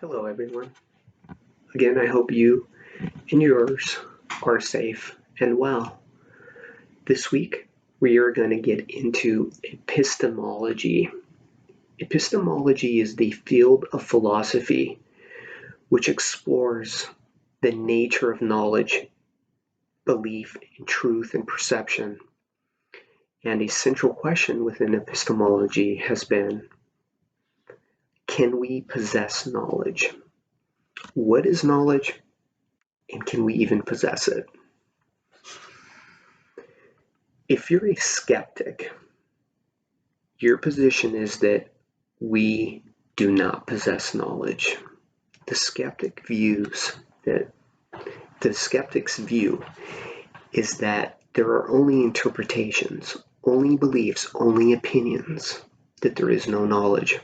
Hello, everyone. Again, I hope you and yours are safe and well. This week, we are going to get into epistemology. Epistemology is the field of philosophy which explores the nature of knowledge, belief, and truth and perception. And a central question within epistemology has been, can we possess knowledge? What is knowledge, and can we even possess it? If you're a skeptic, your position is that we do not possess knowledge. The skeptic's view is that there are only interpretations, only beliefs, only opinions, that there is no knowledge.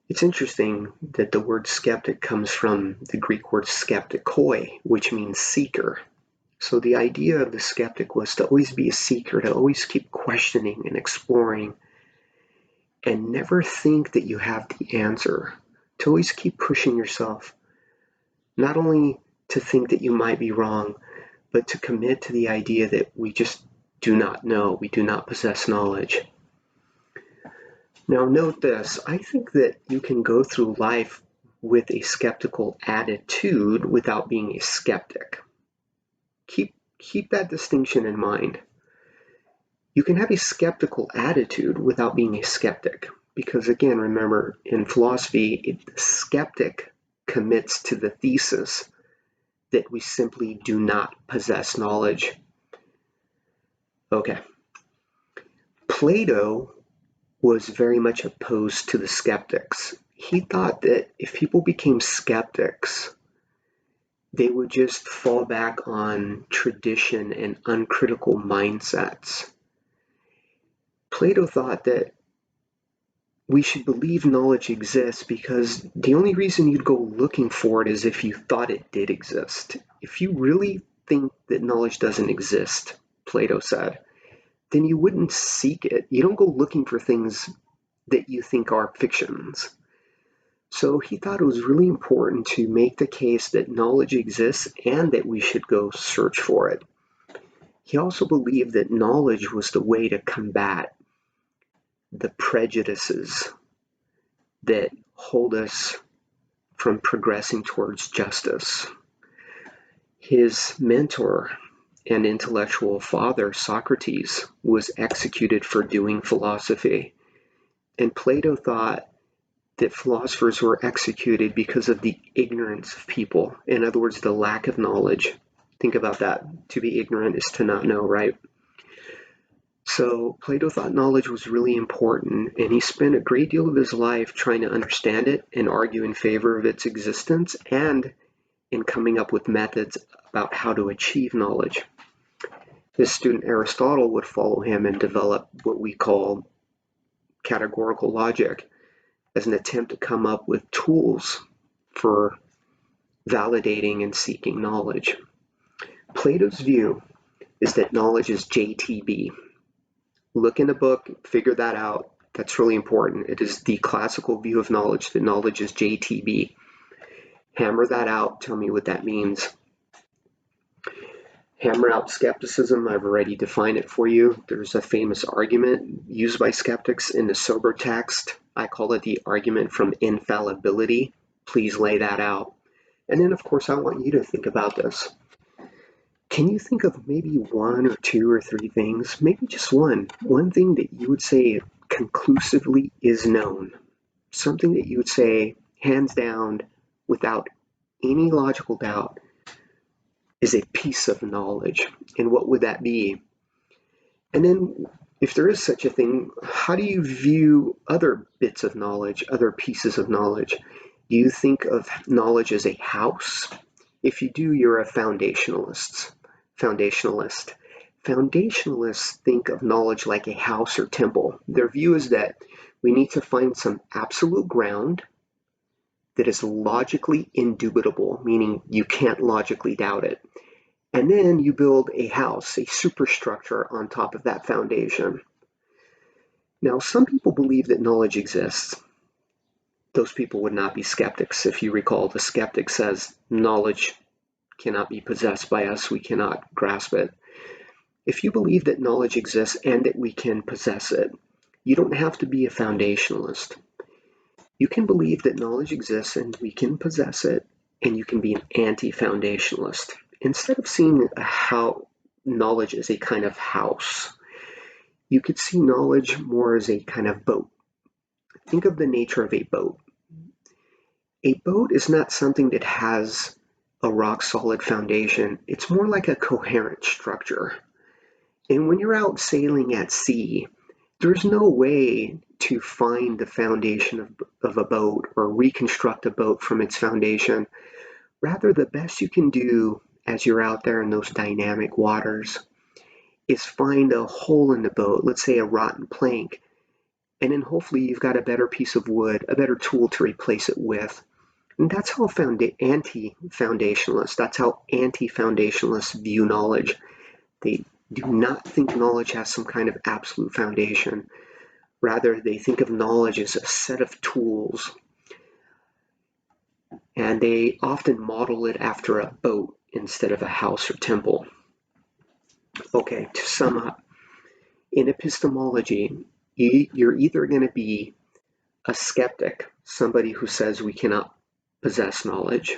It's interesting that the word skeptic comes from the Greek word skeptikoi, which means seeker. So the idea of the skeptic was to always be a seeker, to always keep questioning and exploring, and never think that you have the answer, to always keep pushing yourself, not only to think that you might be wrong, but to commit to the idea that we just do not know, we do not possess knowledge. Now note this, I think that you can go through life with a skeptical attitude without being a skeptic. Keep that distinction in mind. You can have a skeptical attitude without being a skeptic, because again, remember, in philosophy, the skeptic commits to the thesis that we simply do not possess knowledge. Okay. Plato was very much opposed to the skeptics. He thought that if people became skeptics, they would just fall back on tradition and uncritical mindsets. Plato thought that we should believe knowledge exists because the only reason you'd go looking for it is if you thought it did exist. If you really think that knowledge doesn't exist, Plato said, then you wouldn't seek it. You don't go looking for things that you think are fictions. So he thought it was really important to make the case that knowledge exists and that we should go search for it. He also believed that knowledge was the way to combat the prejudices that hold us from progressing towards justice. His mentor and intellectual father, Socrates, was executed for doing philosophy. And Plato thought that philosophers were executed because of the ignorance of people. In other words, the lack of knowledge. Think about that. To be ignorant is to not know, right? So Plato thought knowledge was really important, and he spent a great deal of his life trying to understand it and argue in favor of its existence and in coming up with methods about how to achieve knowledge. His student Aristotle would follow him and develop what we call categorical logic as an attempt to come up with tools for validating and seeking knowledge. Plato's view is that knowledge is JTB. Look in the book, figure that out. That's really important. It is the classical view of knowledge, that knowledge is JTB. Hammer that out, tell me what that means. Hammer out skepticism, I've already defined it for you. There's a famous argument used by skeptics in the sober text. I call it the argument from infallibility. Please lay that out. And then, of course, I want you to think about this. Can you think of maybe one or two or three things, maybe just one thing that you would say conclusively is known? Something that you would say, hands down, without any logical doubt, is a piece of knowledge. And what would that be? And then, if there is such a thing, how do you view other bits of knowledge, other pieces of knowledge? Do you think of knowledge as a house? If you do, you're a foundationalist. Foundationalists think of knowledge like a house or temple. Their view is that we need to find some absolute ground that is logically indubitable, meaning you can't logically doubt it. And then you build a house, a superstructure on top of that foundation. Now, some people believe that knowledge exists. those people would not be skeptics. If you recall, the skeptic says knowledge cannot be possessed by us, we cannot grasp it. If you believe that knowledge exists and that we can possess it, you don't have to be a foundationalist. You can believe that knowledge exists and we can possess it, and you can be an anti-foundationalist. Instead of seeing knowledge as a kind of house, you could see knowledge more as a kind of boat. Think of the nature of a boat. A boat is not something that has a rock-solid foundation. It's more like a coherent structure. And when you're out sailing at sea, there's no way to find the foundation of a boat or reconstruct a boat from its foundation. Rather, the best you can do as you're out there in those dynamic waters is find a hole in the boat, let's say a rotten plank, and then hopefully you've got a better piece of wood, a better tool to replace it with. And that's how anti-foundationalists view knowledge. They do not think knowledge has some kind of absolute foundation. Rather, they think of knowledge as a set of tools, and they often model it after a boat instead of a house or temple. Okay, to sum up, in epistemology, you're either going to be a skeptic, somebody who says we cannot possess knowledge,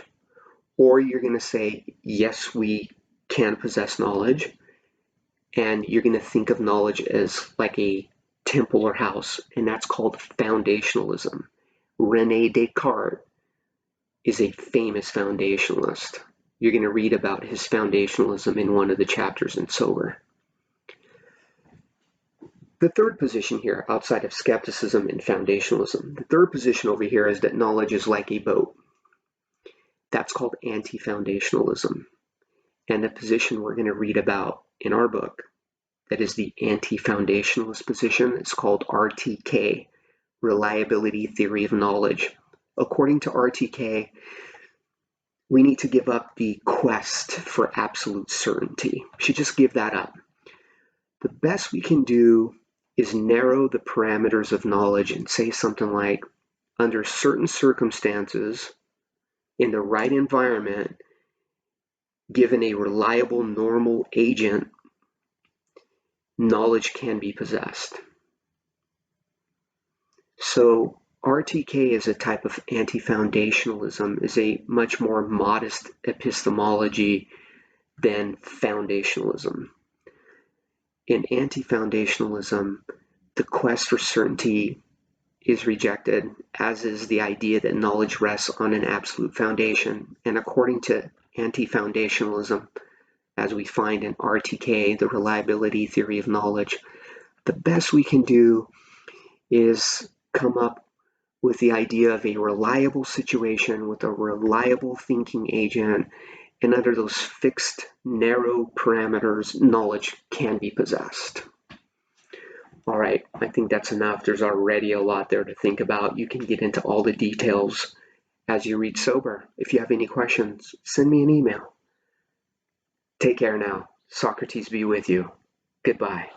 or you're going to say, yes, we can possess knowledge, and you're going to think of knowledge as like a temple or house, and that's called foundationalism. René Descartes is a famous foundationalist. You're going to read about his foundationalism in one of the chapters in Sober. The third position here, outside of skepticism and foundationalism, the third position over here is that knowledge is like a boat. That's called anti-foundationalism. And the position we're going to read about in our book, that is the anti-foundationalist position, it's called RTK, Reliability Theory of Knowledge. According to RTK, we need to give up the quest for absolute certainty. We should just give that up. The best we can do is narrow the parameters of knowledge and say something like, under certain circumstances, in the right environment, given a reliable normal agent, knowledge can be possessed. So RTK is a type of anti-foundationalism, is a much more modest epistemology than foundationalism. In anti-foundationalism, the quest for certainty is rejected, as is the idea that knowledge rests on an absolute foundation. And according to anti-foundationalism, as we find in RTK, the reliability theory of knowledge, the best we can do is come up with the idea of a reliable situation with a reliable thinking agent, and under those fixed, narrow parameters, knowledge can be possessed. All right, I think that's enough. There's already a lot there to think about. You can get into all the details as you read Sober. If you have any questions, send me an email. Take care now. Socrates be with you. Goodbye.